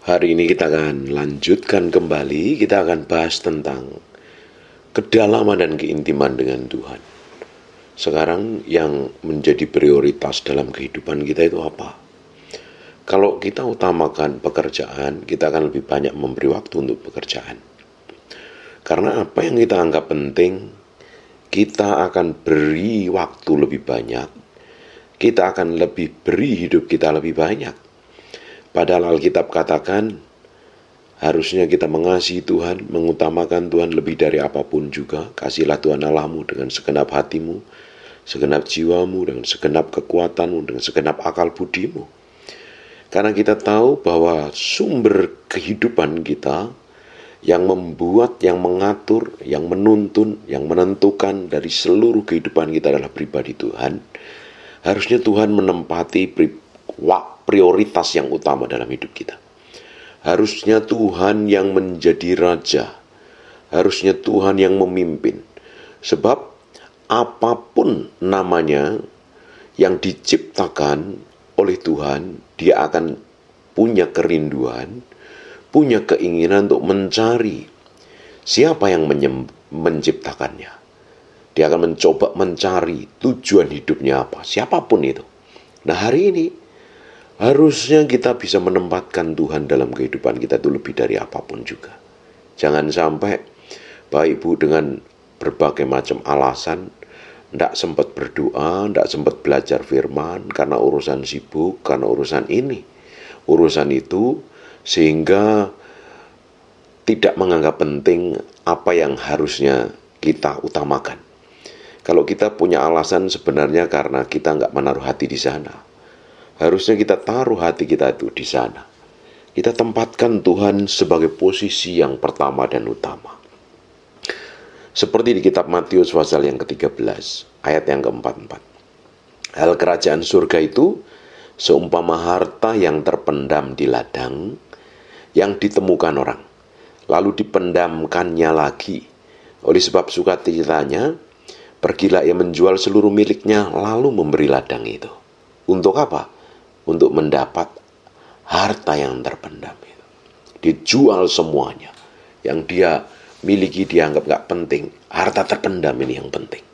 Hari ini kita akan lanjutkan kembali, kita akan bahas tentang kedalaman dan keintiman dengan Tuhan. Sekarang yang menjadi prioritas dalam kehidupan kita itu apa? Kalau kita utamakan pekerjaan, kita akan lebih banyak memberi waktu untuk pekerjaan. Karena apa yang kita anggap penting, kita akan beri waktu lebih banyak. Kita akan lebih beri hidup kita lebih banyak. Padahal Alkitab katakan, harusnya kita mengasihi Tuhan, mengutamakan Tuhan lebih dari apapun juga. Kasihlah Tuhan Allahmu dengan segenap hatimu, segenap jiwamu, dengan segenap kekuatanmu, dengan segenap akal budimu. Karena kita tahu bahwa sumber kehidupan kita yang membuat, yang mengatur, yang menuntun, yang menentukan dari seluruh kehidupan kita adalah pribadi Tuhan. Harusnya Tuhan menempati prioritas yang utama dalam hidup kita. Harusnya Tuhan yang menjadi raja. Harusnya Tuhan yang memimpin. Sebab apapun namanya yang diciptakan oleh Tuhan, dia akan punya kerinduan, punya keinginan untuk mencari siapa yang menciptakannya. Dia akan mencoba mencari tujuan hidupnya apa, siapapun itu. Nah, hari ini harusnya kita bisa menempatkan Tuhan dalam kehidupan kita itu lebih dari apapun juga. Jangan sampai Bapak Ibu dengan berbagai macam alasan tidak sempat berdoa, tidak sempat belajar firman, karena urusan sibuk, karena urusan ini, urusan itu, sehingga tidak menganggap penting apa yang harusnya kita utamakan. Kalau kita punya alasan sebenarnya karena kita nggak menaruh hati di sana. Harusnya kita taruh hati kita itu di sana. Kita tempatkan Tuhan sebagai posisi yang pertama dan utama. Seperti di kitab Matius pasal yang ke-13, ayat yang ke-44. Hal kerajaan surga itu seumpama harta yang terpendam di ladang, yang ditemukan orang, lalu dipendamkannya lagi. Oleh sebab sukacitanya, pergilah ia menjual seluruh miliknya, lalu memberi ladang itu. Untuk apa? Untuk mendapat harta yang terpendam itu. Dijual semuanya. Yang dia miliki dianggap gak penting. Harta terpendam ini yang penting.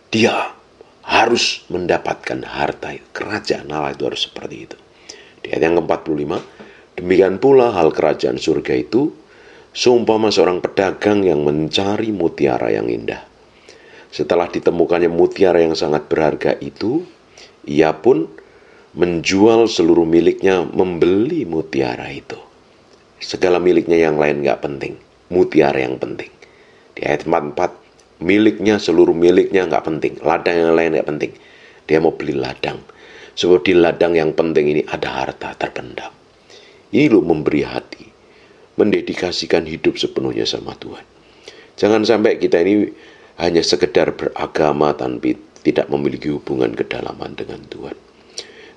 Dia harus mendapatkan harta itu. Kerajaan Allah itu harus seperti itu. Di ayat yang ke-45, demikian pula hal kerajaan surga itu seumpama seorang pedagang yang mencari mutiara yang indah. Setelah ditemukannya mutiara yang sangat berharga itu, ia pun menjual seluruh miliknya, membeli mutiara itu. Segala miliknya yang lain gak penting, mutiara yang penting. Di ayat 44, miliknya, seluruh miliknya gak penting, ladang yang lain gak penting. Dia mau beli ladang. Sebab di ladang yang penting ini ada harta terpendam. Ini loh memberi hati, mendedikasikan hidup sepenuhnya sama Tuhan. Jangan sampai kita ini hanya sekedar beragama tanpa tidak memiliki hubungan kedalaman dengan Tuhan.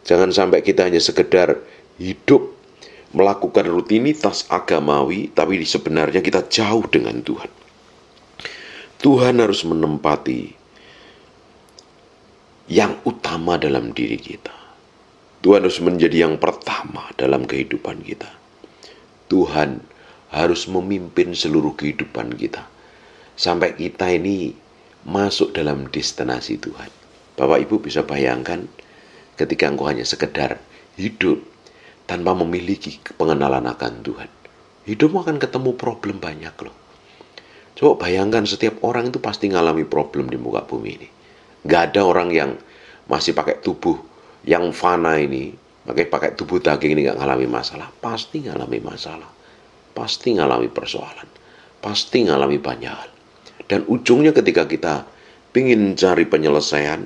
Jangan sampai kita hanya sekedar hidup melakukan rutinitas agamawi, tapi sebenarnya kita jauh dengan Tuhan. Tuhan harus menempati yang utama dalam diri kita. Tuhan harus menjadi yang pertama dalam kehidupan kita. Tuhan harus memimpin seluruh kehidupan kita. Sampai kita ini masuk dalam destinasi Tuhan. Bapak Ibu bisa bayangkan, ketika engkau hanya sekedar hidup tanpa memiliki pengenalan akan Tuhan, hidupmu akan ketemu problem banyak loh. Coba bayangkan, setiap orang itu pasti ngalami problem di muka bumi ini. Gak ada orang yang masih pakai tubuh yang fana ini, pakai tubuh daging ini gak ngalami masalah. Pasti ngalami masalah, pasti ngalami persoalan, pasti ngalami banyak hal. Dan ujungnya ketika kita ingin cari penyelesaian,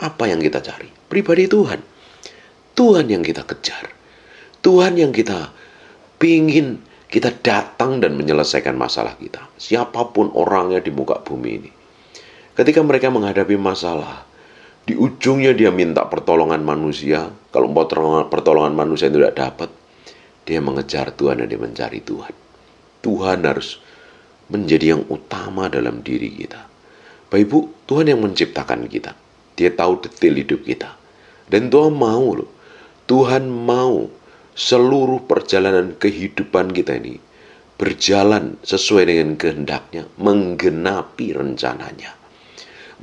apa yang kita cari? Pribadi Tuhan. Tuhan yang kita kejar. Tuhan yang kita pingin kita datang dan menyelesaikan masalah kita. Siapapun orangnya di muka bumi ini. Ketika mereka menghadapi masalah, di ujungnya dia minta pertolongan manusia. Kalau pertolongan manusia itu tidak dapat, dia mengejar Tuhan dan dia mencari Tuhan. Tuhan harus menjadi yang utama dalam diri kita. Bapak Ibu, Tuhan yang menciptakan kita. Dia tahu detail hidup kita. Dan Tuhan mau loh. Tuhan mau seluruh perjalanan kehidupan kita ini berjalan sesuai dengan kehendaknya, menggenapi rencananya.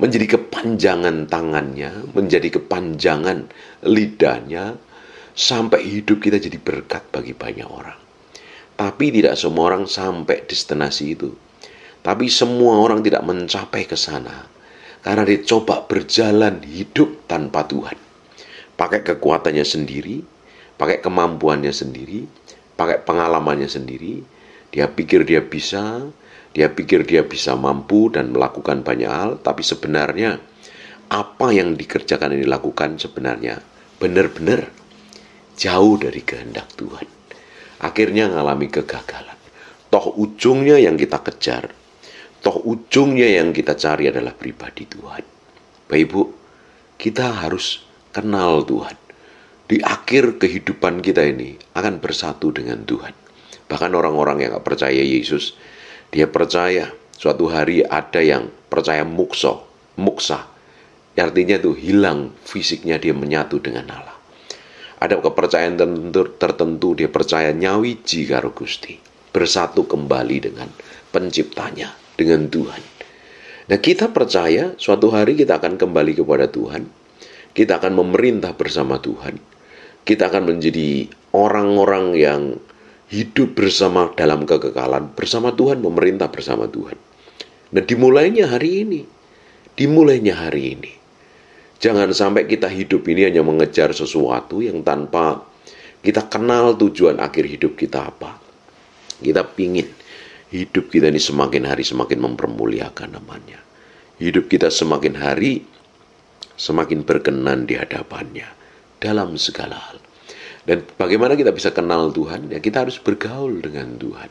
Menjadi kepanjangan tangannya, menjadi kepanjangan lidahnya, sampai hidup kita jadi berkat bagi banyak orang. Tapi tidak semua orang sampai destinasi itu. Tapi semua orang tidak mencapai ke sana. Karena dia coba berjalan hidup tanpa Tuhan. Pakai kekuatannya sendiri, pakai kemampuannya sendiri, pakai pengalamannya sendiri. Dia pikir dia bisa mampu dan melakukan banyak hal. Tapi sebenarnya apa yang dikerjakan dan dilakukan sebenarnya benar-benar jauh dari kehendak Tuhan. Akhirnya mengalami kegagalan. Toh ujungnya yang kita kejar, toh ujungnya yang kita cari adalah pribadi Tuhan. Bapak Ibu, kita harus kenal Tuhan. Di akhir kehidupan kita ini akan bersatu dengan Tuhan. Bahkan orang-orang yang gak percaya Yesus, dia percaya suatu hari ada yang percaya muksa. Artinya itu hilang fisiknya, dia menyatu dengan Allah. Ada kepercayaan tertentu, dia percaya nyawiji karo Gusti, bersatu kembali dengan penciptanya, dengan Tuhan. Nah, kita percaya suatu hari kita akan kembali kepada Tuhan. Kita akan memerintah bersama Tuhan. Kita akan menjadi orang-orang yang hidup bersama dalam kekekalan, bersama Tuhan, memerintah bersama Tuhan. Nah, dimulainya hari ini. Jangan sampai kita hidup ini hanya mengejar sesuatu yang tanpa kita kenal tujuan akhir hidup kita apa. Kita pingin hidup kita ini semakin hari semakin mempermuliakan namanya. Hidup kita semakin hari semakin berkenan di hadapannya dalam segala hal. Dan bagaimana kita bisa kenal Tuhan? Ya, kita harus bergaul dengan Tuhan,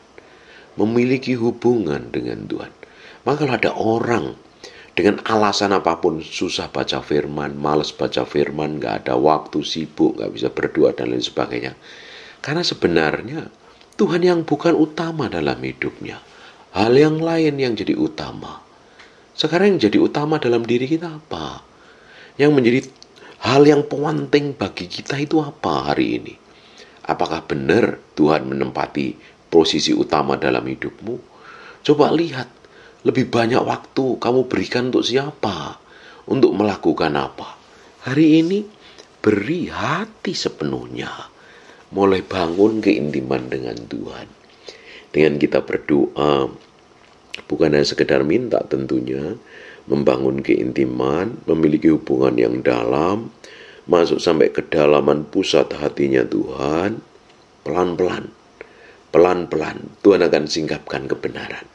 memiliki hubungan dengan Tuhan. Maka kalau ada orang dengan alasan apapun susah baca firman, malas baca firman, gak ada waktu, sibuk, gak bisa berdoa dan lain sebagainya, karena sebenarnya Tuhan yang bukan utama dalam hidupnya, hal yang lain yang jadi utama. Sekarang yang jadi utama dalam diri kita apa? Yang menjadi hal yang penting bagi kita itu apa hari ini? Apakah benar Tuhan menempati posisi utama dalam hidupmu? Coba lihat, lebih banyak waktu kamu berikan untuk siapa? Untuk melakukan apa? Hari ini beri hati sepenuhnya. Mulai bangun keintiman dengan Tuhan. Dengan kita berdoa, bukan hanya sekedar minta tentunya, membangun keintiman, memiliki hubungan yang dalam, masuk sampai kedalaman pusat hatinya Tuhan, pelan-pelan Tuhan akan singkapkan kebenaran.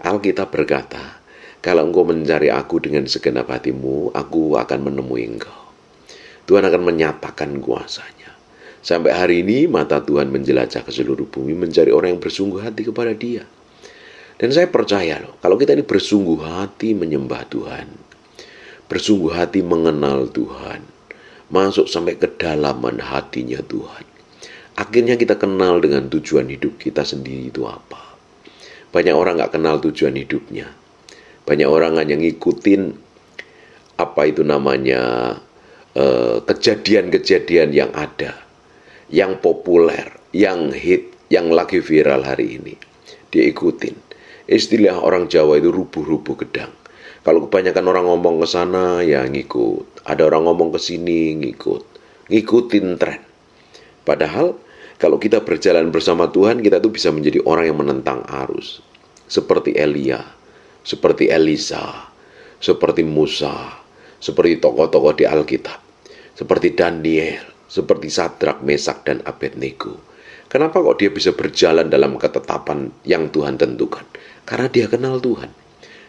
Alkitab berkata, kalau engkau mencari aku dengan segenap hatimu, aku akan menemui engkau. Tuhan akan menyatakan kuasanya. Sampai hari ini mata Tuhan menjelajah ke seluruh bumi, mencari orang yang bersungguh hati kepada Dia. Dan saya percaya loh, kalau kita ini bersungguh hati menyembah Tuhan, bersungguh hati mengenal Tuhan, masuk sampai kedalaman hatinya Tuhan, akhirnya kita kenal dengan tujuan hidup kita sendiri itu apa. Banyak orang gak kenal tujuan hidupnya. Banyak orang hanya ngikutin kejadian-kejadian yang ada, yang populer, yang hit, yang lagi viral hari ini. Dia ikutin. Istilah orang Jawa itu rubuh-rubuh gedang. Kalau kebanyakan orang ngomong ke sana, ya ngikut. Ada orang ngomong ke sini, ngikutin tren. Padahal kalau kita berjalan bersama Tuhan, kita tuh bisa menjadi orang yang menentang arus. Seperti Elia, seperti Elisa, seperti Musa, seperti tokoh-tokoh di Alkitab, seperti Daniel, seperti Sadrak, Mesak, dan Abednego. Kenapa kok dia bisa berjalan dalam ketetapan yang Tuhan tentukan? Karena dia kenal Tuhan.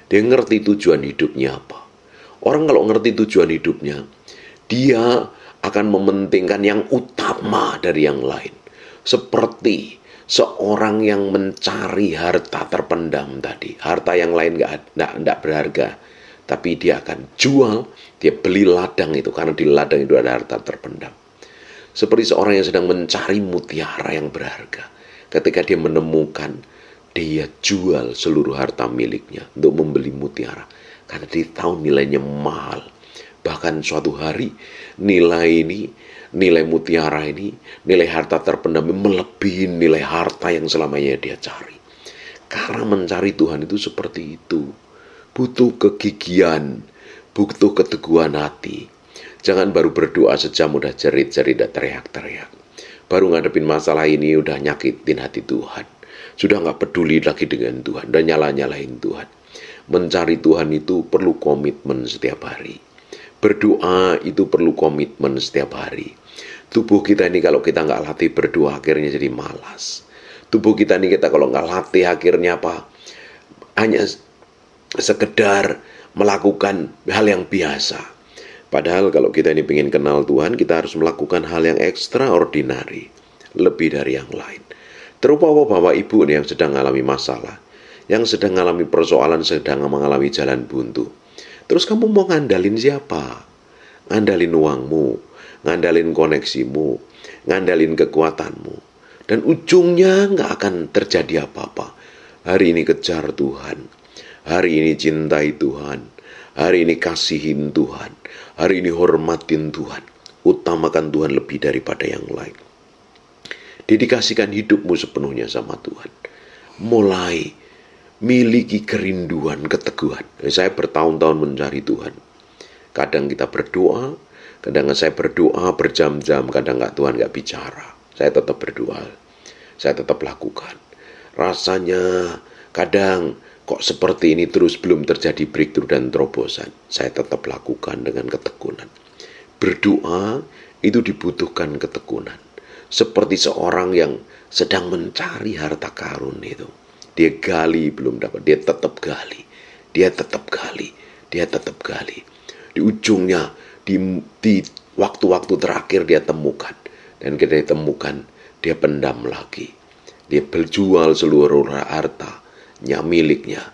Dia ngerti tujuan hidupnya apa. Orang kalau ngerti tujuan hidupnya, dia akan mementingkan yang utama dari yang lain. Seperti seorang yang mencari harta terpendam tadi. Harta yang lain nggak berharga. Tapi dia akan jual, dia beli ladang itu. Karena di ladang itu ada harta terpendam. Seperti seorang yang sedang mencari mutiara yang berharga. Ketika dia menemukan, dia jual seluruh harta miliknya untuk membeli mutiara. Karena dia tahu nilainya mahal. Bahkan suatu hari nilai ini nilai mutiara ini, nilai harta terpendam melebihi nilai harta yang selamanya dia cari. Karena mencari Tuhan itu seperti itu. Butuh kegigihan, butuh keteguhan hati. Jangan baru berdoa sejam udah jerit-jerit dan teriak-teriak. Baru ngadepin masalah ini udah nyakitin hati Tuhan. Sudah gak peduli lagi dengan Tuhan dan nyala-nyalain Tuhan. Mencari Tuhan itu perlu komitmen setiap hari. Berdoa itu perlu komitmen setiap hari. Tubuh kita ini kalau kita nggak latih berdoa akhirnya jadi malas. Tubuh kita ini kita kalau nggak latih akhirnya apa? Hanya sekedar melakukan hal yang biasa. Padahal kalau kita ini ingin kenal Tuhan, kita harus melakukan hal yang extraordinary. Lebih dari yang lain. Terutama Bapak Ibu nih yang sedang mengalami masalah. Yang sedang mengalami persoalan, sedang mengalami jalan buntu. Terus kamu mau ngandalin siapa? Ngandalin uangmu, ngandalin koneksimu, ngandalin kekuatanmu. Dan ujungnya nggak akan terjadi apa-apa. Hari ini kejar Tuhan. Hari ini cintai Tuhan. Hari ini kasihin Tuhan. Hari ini hormatin Tuhan. Utamakan Tuhan lebih daripada yang lain. Dedikasikan hidupmu sepenuhnya sama Tuhan. Mulai miliki kerinduan, keteguhan. Saya bertahun-tahun mencari Tuhan. Kadang kita berdoa, kadang saya berdoa berjam-jam, kadang Tuhan nggak bicara. Saya tetap berdoa, saya tetap lakukan. Rasanya kadang kok seperti ini terus belum terjadi breakthrough dan terobosan. Saya tetap lakukan dengan ketekunan. Berdoa itu dibutuhkan ketekunan. Seperti seorang yang sedang mencari harta karun itu. Dia gali belum dapat, dia tetap gali. Dia tetap gali, dia tetap gali. Di ujungnya, di waktu-waktu terakhir dia temukan. Dan ketika ditemukan, dia pendam lagi. Dia berjual seluruh hartanya miliknya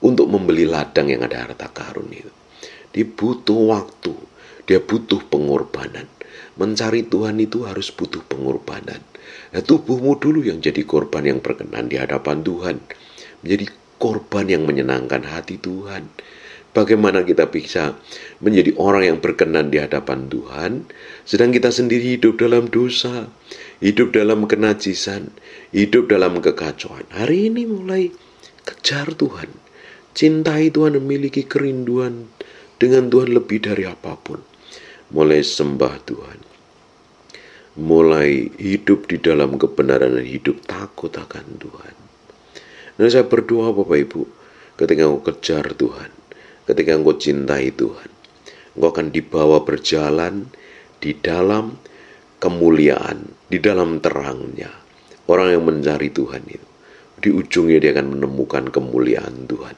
untuk membeli ladang yang ada harta karun itu. Dia butuh waktu, dia butuh pengorbanan. Mencari Tuhan itu harus butuh pengorbanan. Nah, tubuhmu dulu yang jadi korban yang berkenan di hadapan Tuhan. Menjadi korban yang menyenangkan hati Tuhan. Bagaimana kita bisa menjadi orang yang berkenan di hadapan Tuhan, sedang kita sendiri hidup dalam dosa, hidup dalam kenajisan, hidup dalam kekacauan. Hari ini mulai kejar Tuhan. Cintai Tuhan dan memiliki kerinduan dengan Tuhan lebih dari apapun. Mulai sembah Tuhan. Mulai hidup di dalam kebenaran dan hidup takut akan Tuhan. Nah, saya berdoa Bapak Ibu, ketika engkau kejar Tuhan, ketika engkau cintai Tuhan, engkau akan dibawa berjalan di dalam kemuliaan, di dalam terangnya. Orang yang mencari Tuhan itu, di ujungnya dia akan menemukan kemuliaan Tuhan.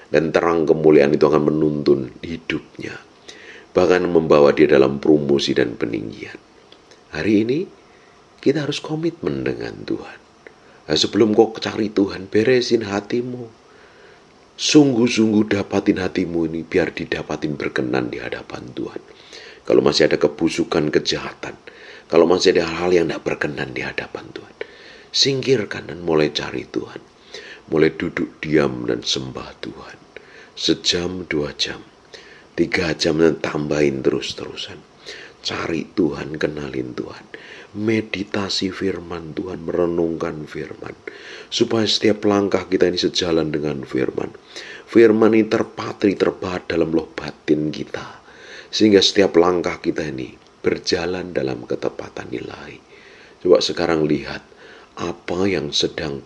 Dan terang kemuliaan itu akan menuntun hidupnya. Bahkan membawa dia dalam promosi dan peninggian. Hari ini kita harus komitmen dengan Tuhan. Nah, sebelum kau cari Tuhan, beresin hatimu. Sungguh-sungguh dapatin hatimu ini biar didapatin berkenan di hadapan Tuhan. Kalau masih ada kebusukan, kejahatan, kalau masih ada hal-hal yang tidak berkenan di hadapan Tuhan, singkirkan dan mulai cari Tuhan. Mulai duduk diam dan sembah Tuhan. Sejam, 2 jam, 3 jam dan tambahin terus-terusan. Cari Tuhan, kenalin Tuhan. Meditasi firman Tuhan, merenungkan firman. Supaya setiap langkah kita ini sejalan dengan firman. Firman ini terpatri, terbahat dalam loh batin kita. Sehingga setiap langkah kita ini berjalan dalam ketepatan ilahi. Coba sekarang lihat apa yang sedang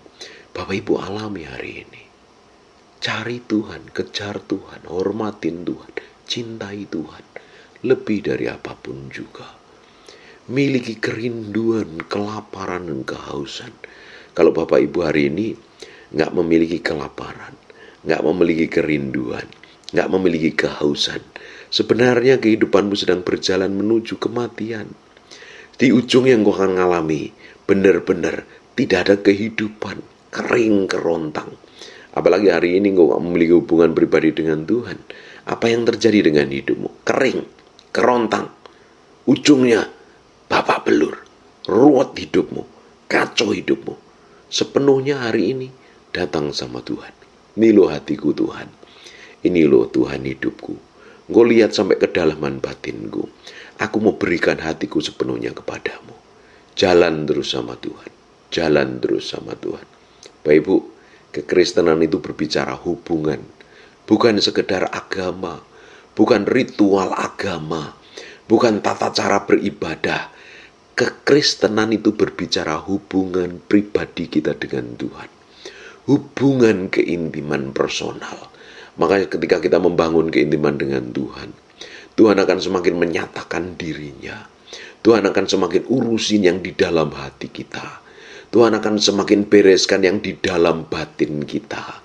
Bapak Ibu alami hari ini. Cari Tuhan, kejar Tuhan, hormatin Tuhan, cintai Tuhan. Lebih dari apapun juga. Miliki kerinduan, kelaparan, dan kehausan. Kalau Bapak Ibu hari ini nggak memiliki kelaparan, nggak memiliki kerinduan, nggak memiliki kehausan, sebenarnya kehidupanmu sedang berjalan menuju kematian. Di ujung yang kau akan ngalami, benar-benar tidak ada kehidupan, kering, kerontang. Apalagi hari ini kau nggak memiliki hubungan pribadi dengan Tuhan. Apa yang terjadi dengan hidupmu? Kering, kerontang. Ujungnya babak belur, ruwet hidupmu, kacau hidupmu. Sepenuhnya hari ini datang sama Tuhan. Ini loh hatiku Tuhan. Ini loh Tuhan hidupku. Engkau lihat sampai kedalaman batinku. Aku mau berikan hatiku sepenuhnya kepadamu. Jalan terus sama Tuhan. Jalan terus sama Tuhan. Bapak Ibu, kekristenan itu berbicara hubungan. Bukan sekedar agama. Bukan ritual agama. Bukan tata cara beribadah. Kekristenan itu berbicara hubungan pribadi kita dengan Tuhan. Hubungan keintiman personal. Makanya ketika kita membangun keintiman dengan Tuhan, Tuhan akan semakin menyatakan dirinya. Tuhan akan semakin urusin yang di dalam hati kita. Tuhan akan semakin bereskan yang di dalam batin kita.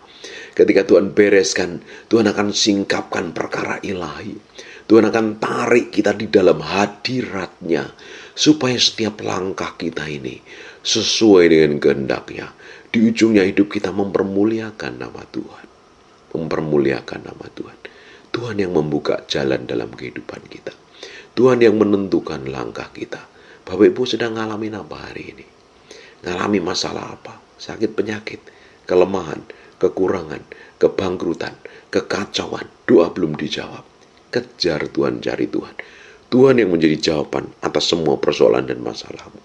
Ketika Tuhan bereskan, Tuhan akan singkapkan perkara ilahi. Tuhan akan tarik kita di dalam hadirat-Nya, supaya setiap langkah kita ini sesuai dengan kehendak-Nya. Di ujungnya hidup kita mempermuliakan nama Tuhan. Mempermuliakan nama Tuhan. Tuhan yang membuka jalan dalam kehidupan kita. Tuhan yang menentukan langkah kita. Bapak Ibu sedang ngalamin apa hari ini? Ngalami masalah apa? Sakit, penyakit, kelemahan, kekurangan, kebangkrutan, kekacauan. Doa belum dijawab. Kejar Tuhan, cari Tuhan. Tuhan yang menjadi jawaban atas semua persoalan dan masalahmu.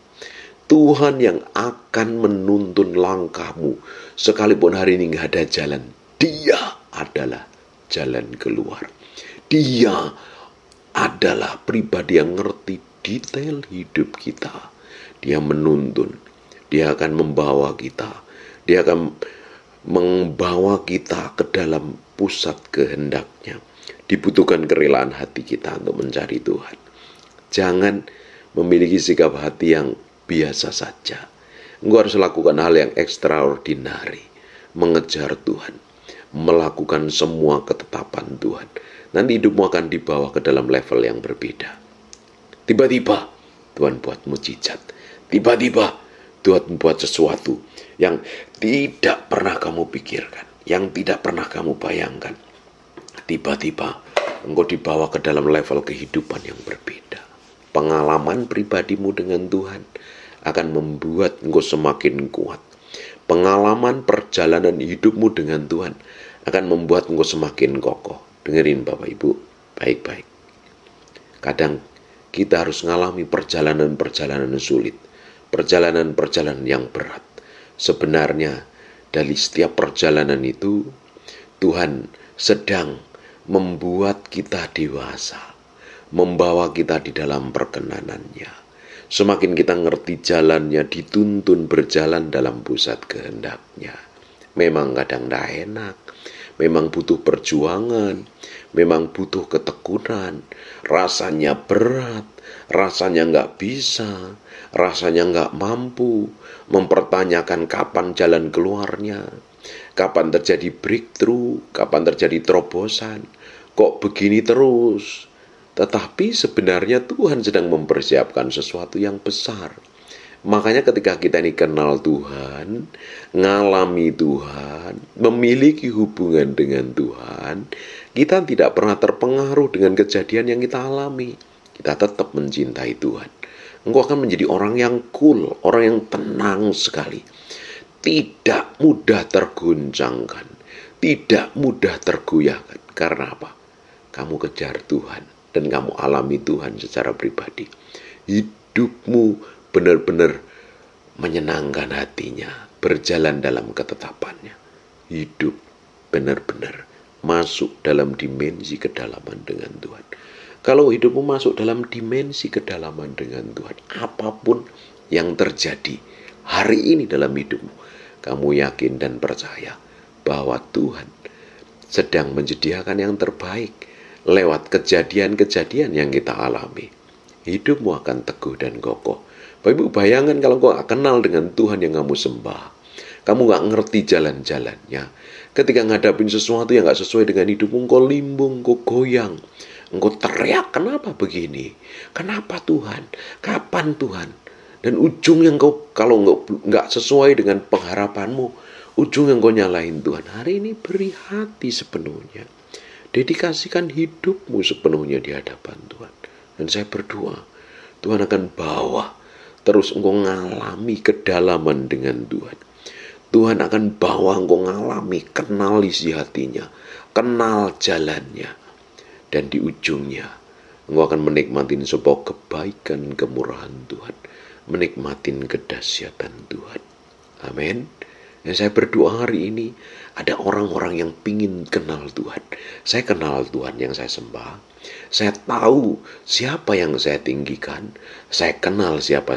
Tuhan yang akan menuntun langkahmu. Sekalipun hari ini gak ada jalan, Dia adalah jalan keluar. Dia adalah pribadi yang ngerti detail hidup kita. Dia menuntun. Dia akan membawa kita. Dia akan membawa kita ke dalam pusat kehendak-Nya. Dibutuhkan kerelaan hati kita untuk mencari Tuhan. Jangan memiliki sikap hati yang biasa saja. Engkau harus lakukan hal yang ekstraordinari. Mengejar Tuhan. Melakukan semua ketetapan Tuhan. Nanti hidupmu akan dibawa ke dalam level yang berbeda. Tiba-tiba Tuhan buat mujizat. Tiba-tiba Tuhan buat sesuatu yang tidak pernah kamu pikirkan. Yang tidak pernah kamu bayangkan. Tiba-tiba engkau dibawa ke dalam level kehidupan yang berbeda. Pengalaman pribadimu dengan Tuhan akan membuat engkau semakin kuat. Pengalaman perjalanan hidupmu dengan Tuhan akan membuat engkau semakin kokoh. Dengerin Bapak Ibu, baik-baik. Kadang kita harus mengalami perjalanan-perjalanan sulit. Perjalanan-perjalanan yang berat. Sebenarnya dari setiap perjalanan itu, Tuhan sedang membuat kita dewasa, membawa kita di dalam perkenanan-Nya. Semakin kita ngerti jalannya, dituntun berjalan dalam pusat kehendak-Nya. Memang kadang tidak enak, memang butuh perjuangan, memang butuh ketekunan, rasanya berat, rasanya nggak bisa, rasanya nggak mampu, mempertanyakan kapan jalan keluarnya, kapan terjadi breakthrough, kapan terjadi terobosan, kok begini terus. Tetapi sebenarnya Tuhan sedang mempersiapkan sesuatu yang besar. Makanya ketika kita ini kenal Tuhan, ngalami Tuhan, memiliki hubungan dengan Tuhan, kita tidak pernah terpengaruh dengan kejadian yang kita alami. Kita tetap mencintai Tuhan. Engkau akan menjadi orang yang cool, orang yang tenang sekali. Tidak mudah terguncangkan, tidak mudah tergoyahkan. Karena apa? Kamu kejar Tuhan. Dan kamu alami Tuhan secara pribadi. Hidupmu benar-benar menyenangkan hatinya. Berjalan dalam ketetapannya. Hidup benar-benar masuk dalam dimensi kedalaman dengan Tuhan. Kalau hidupmu masuk dalam dimensi kedalaman dengan Tuhan, apapun yang terjadi hari ini dalam hidupmu, kamu yakin dan percaya bahwa Tuhan sedang menyediakan yang terbaik. Lewat kejadian-kejadian yang kita alami, hidupmu akan teguh dan kokoh. Bapak Ibu, bayangkan kalau kau kenal dengan Tuhan yang kamu sembah, kamu gak ngerti jalan-jalannya. Ketika ngadapin sesuatu yang gak sesuai dengan hidupmu, engkau limbung, engkau goyang, engkau teriak, kenapa begini? Kenapa Tuhan? Kapan Tuhan? Dan ujungnya engkau, kalau gak sesuai dengan pengharapanmu, ujungnya engkau nyalahin Tuhan. Hari ini beri hati sepenuhnya. Dedikasikan hidupmu sepenuhnya di hadapan Tuhan. Dan saya berdoa, Tuhan akan bawa terus engkau ngalami kedalaman dengan Tuhan. Tuhan akan bawa engkau ngalami, kenal isi hatinya, kenal jalannya. Dan di ujungnya, engkau akan menikmati sebuah kebaikan, kemurahan Tuhan. Menikmati kedahsyatan Tuhan. Amin. Dan saya berdoa hari ini, ada orang-orang yang pingin kenal Tuhan. Saya kenal Tuhan yang saya sembah. Saya tahu siapa yang saya tinggikan. Saya kenal siapa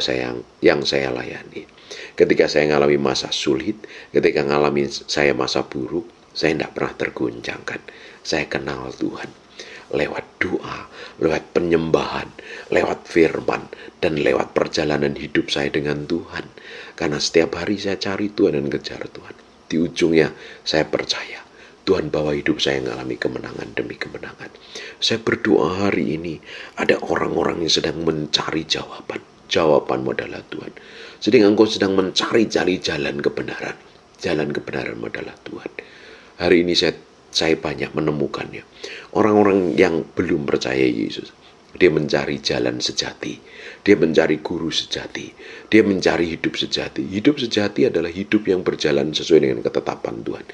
yang saya layani. Ketika saya mengalami masa sulit, ketika mengalami saya masa buruk, saya tidak pernah terguncangkan. Saya kenal Tuhan. Lewat doa, lewat penyembahan, lewat firman, dan lewat perjalanan hidup saya dengan Tuhan. Karena setiap hari saya cari Tuhan dan kejar Tuhan. Di ujungnya saya percaya Tuhan bawa hidup saya mengalami kemenangan demi kemenangan. Saya berdoa hari ini ada orang-orang yang sedang mencari jawaban. Jawabanmu adalah Tuhan. Sedang engkau sedang mencari-cari jalan kebenaran. Jalan kebenaran adalah Tuhan. Hari ini saya banyak menemukannya. Orang-orang yang belum percaya Yesus, dia mencari jalan sejati. Dia mencari guru sejati. Dia mencari hidup sejati. Hidup sejati adalah hidup yang berjalan sesuai dengan ketetapan Tuhan.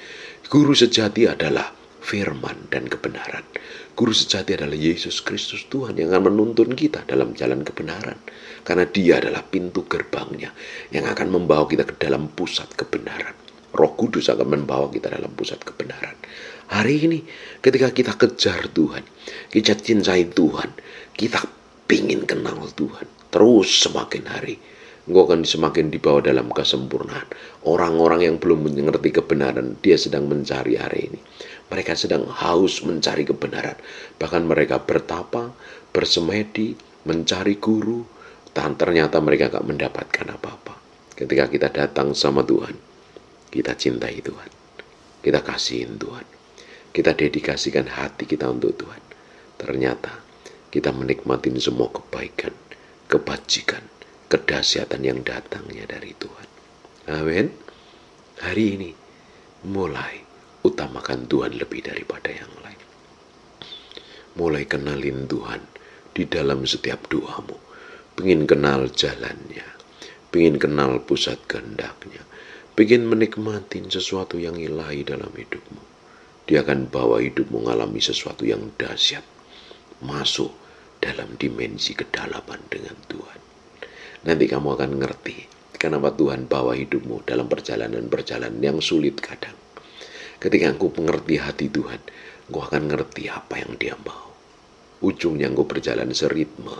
Guru sejati adalah firman dan kebenaran. Guru sejati adalah Yesus Kristus Tuhan yang akan menuntun kita dalam jalan kebenaran. Karena dia adalah pintu gerbangnya yang akan membawa kita ke dalam pusat kebenaran. Roh Kudus akan membawa kita dalam pusat kebenaran. Hari ini ketika kita kejar Tuhan, kita cintai Tuhan, kita pingin kenal Tuhan, terus semakin hari engkau akan semakin dibawa dalam kesempurnaan. Orang-orang yang belum mengerti kebenaran, dia sedang mencari hari ini. Mereka sedang haus mencari kebenaran. Bahkan mereka bertapa, bersemedi, mencari guru, dan ternyata mereka gak mendapatkan apa-apa. Ketika kita datang sama Tuhan, kita cintai Tuhan, kita kasihin Tuhan, kita dedikasikan hati kita untuk Tuhan. Ternyata kita menikmati semua kebaikan, kebajikan, kedahsyatan yang datangnya dari Tuhan. Amin. Hari ini mulai utamakan Tuhan lebih daripada yang lain. Mulai kenalin Tuhan di dalam setiap doamu. Pengen kenal jalannya, pengen kenal pusat kehendaknya, pengen menikmati sesuatu yang ilahi dalam hidupmu. Dia akan bawa hidupmu mengalami sesuatu yang dahsyat, masuk dalam dimensi kedalaman dengan Tuhan. Nanti kamu akan ngerti kenapa Tuhan bawa hidupmu dalam perjalanan-perjalanan yang sulit kadang. Ketika engkau mengerti hati Tuhan, engkau akan ngerti apa yang dia mau. Ujungnya engkau berjalan seritme,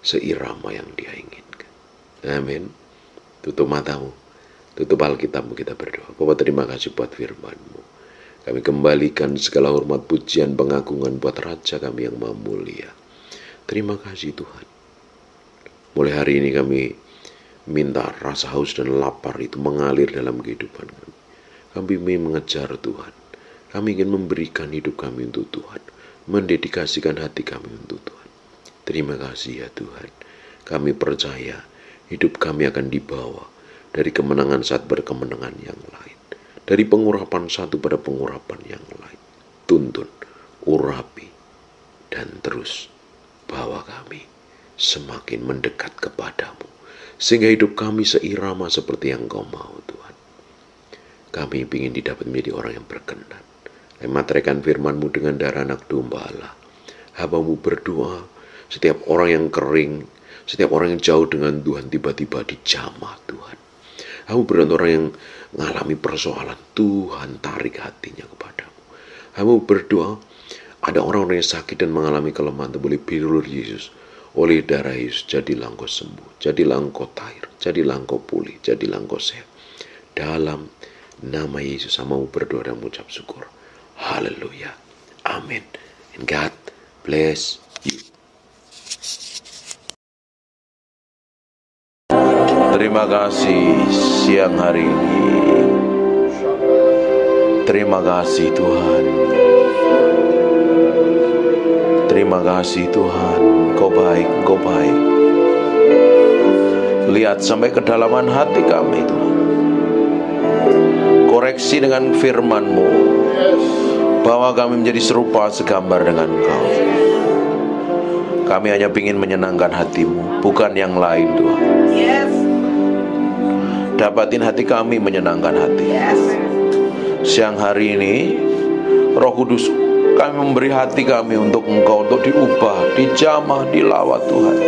seirama yang dia inginkan. Amin. Tutup matamu, tutup Alkitabmu, kita berdoa. Bapa, terima kasih buat firman-Mu. Kami kembalikan segala hormat, pujian, pengagungan buat Raja kami yang maha mulia. Terima kasih Tuhan. Mulai hari ini kami minta rasa haus dan lapar itu mengalir dalam kehidupan kami. Kami ingin mengejar Tuhan. Kami ingin memberikan hidup kami untuk Tuhan. Mendedikasikan hati kami untuk Tuhan. Terima kasih ya Tuhan. Kami percaya hidup kami akan dibawa dari kemenangan saat berkemenangan yang lain. Dari pengurapan satu pada pengurapan yang lain. Tuntun, urapi, dan terus bawa kami semakin mendekat kepadamu. Sehingga hidup kami seirama seperti yang Kau mau Tuhan. Kami ingin didapat menjadi orang yang berkenan. Mematerikan firman-Mu dengan darah anak domba Allah. Hamba-Mu berdoa, setiap orang yang kering, setiap orang yang jauh dengan Tuhan tiba-tiba dijamah Tuhan. Hamba berdoa orang yang mengalami persoalan, Tuhan tarik hatinya kepadamu. Hamba berdoa, ada orang-orang yang sakit dan mengalami kelemahan, boleh bilur Yesus. Oleh darah Yesus, jadilah engkau sembuh, jadilah engkau tahir, jadilah engkau pulih, jadilah engkau sehat. Dalam nama Yesus, hamba berdoa dan mengucap syukur. Haleluya. Amin. And God bless you. Terima kasih siang hari ini. Terima kasih Tuhan. Terima kasih Tuhan. Kau baik, Kau baik. Lihat sampai kedalaman hati kami Tuhan. Koreksi dengan firman-Mu, bahwa kami menjadi serupa segambar dengan Kau. Kami hanya ingin menyenangkan hati-Mu, bukan yang lain Tuhan. Dapatin hati kami menyenangkan hati. Siang hari ini Roh Kudus Kami memberi hati kami untuk Engkau, untuk diubah, dijamah, dilawat Tuhan.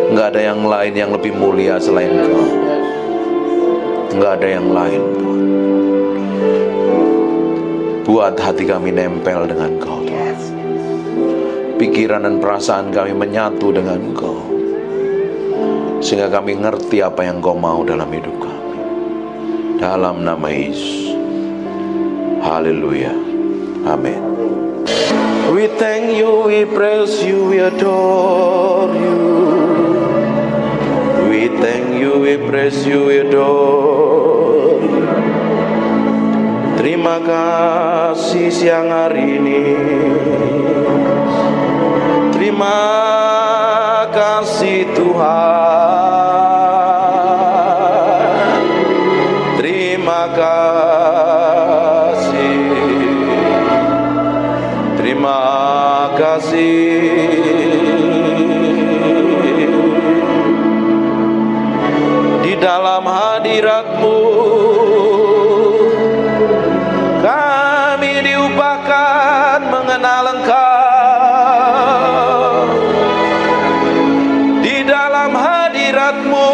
Enggak ada yang lain yang lebih mulia selain Engkau. Enggak ada yang lain Tuhan. Buat hati kami nempel dengan Engkau Tuhan. Pikiran dan perasaan kami menyatu dengan Engkau, sehingga kami ngerti apa yang Engkau mau dalam hidup kami. Dalam nama Yesus. Haleluya. Amin. We thank you, we praise you, we adore you. We thank you, we praise you, we adore you. Terima kasih siang hari ini. Terima kasih Tuhan. Terima kasih. Terima kasih. Di dalam hadirat-Mu kami diubahkan mengenal Engkau. Di dalam hadirat-Mu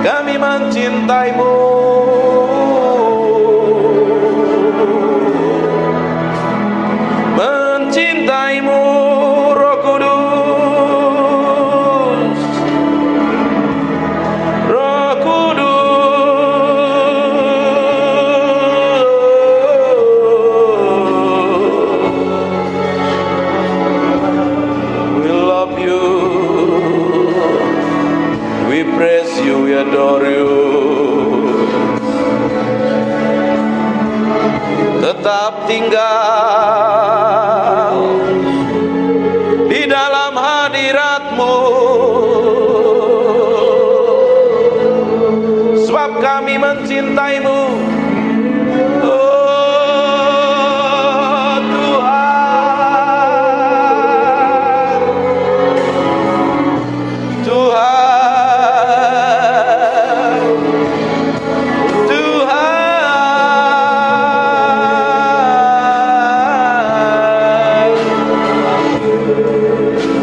kami mencintai-Mu. Mencintai-Mu, Roh Kudus. Roh Kudus. We love you. We praise you, we adore you. Tetap tinggal di dalam hadirat-Mu, sebab kami mencintai-Mu. Oh Tuhan, Tuhan, Tuhan.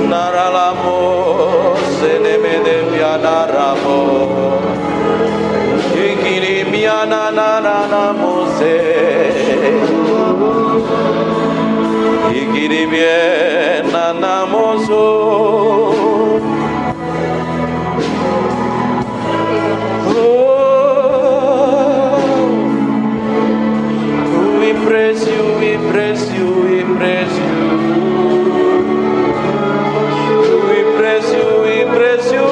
Naralamo senemede pianaramo, ikiri miana naralamo se, ikiri biena namoso. We praise you, we praise you, we praise you. We praise you, we praise you.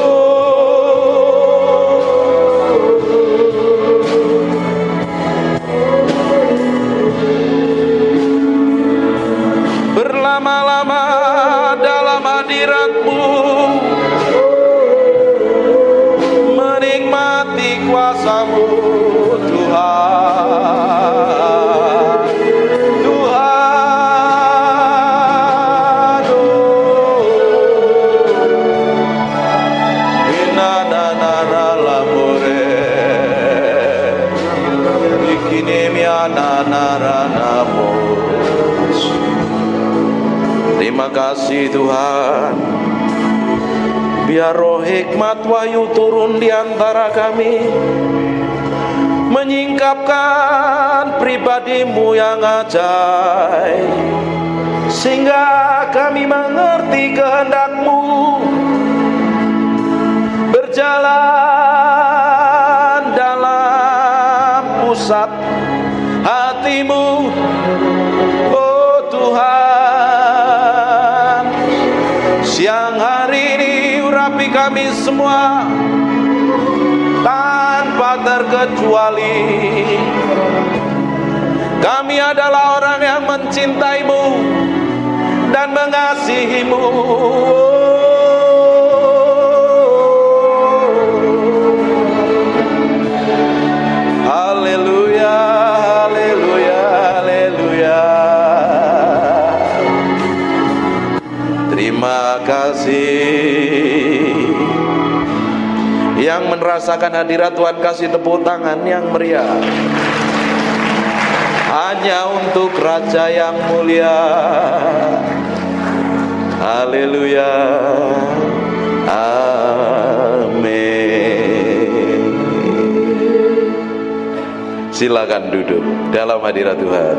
Berlama-lama dalam hadirat-Mu, menikmati kuasa-Mu, Tuhan. Tuhan, inananaramore, ikinemiananaranamos. Terima kasih Tuhan. Biar roh hikmat wahyu turun di antara kami, menyingkapkan pribadi-Mu yang ajaib, sehingga kami mengerti kehendak-Mu, berjalan dalam pusat hati-Mu. Oh Tuhan, siang hari ini urapi kami semua tanpa terkecuali. Kami adalah orang yang mencintai-Mu dan mengasihi-Mu. Haleluya, haleluya, haleluya. Terima kasih. Yang merasakan hadirat Tuhan kasih tepuk tangan yang meriah. hanya untuk Raja yang mulia. Haleluya. Amin. Silakan duduk dalam hadirat Tuhan.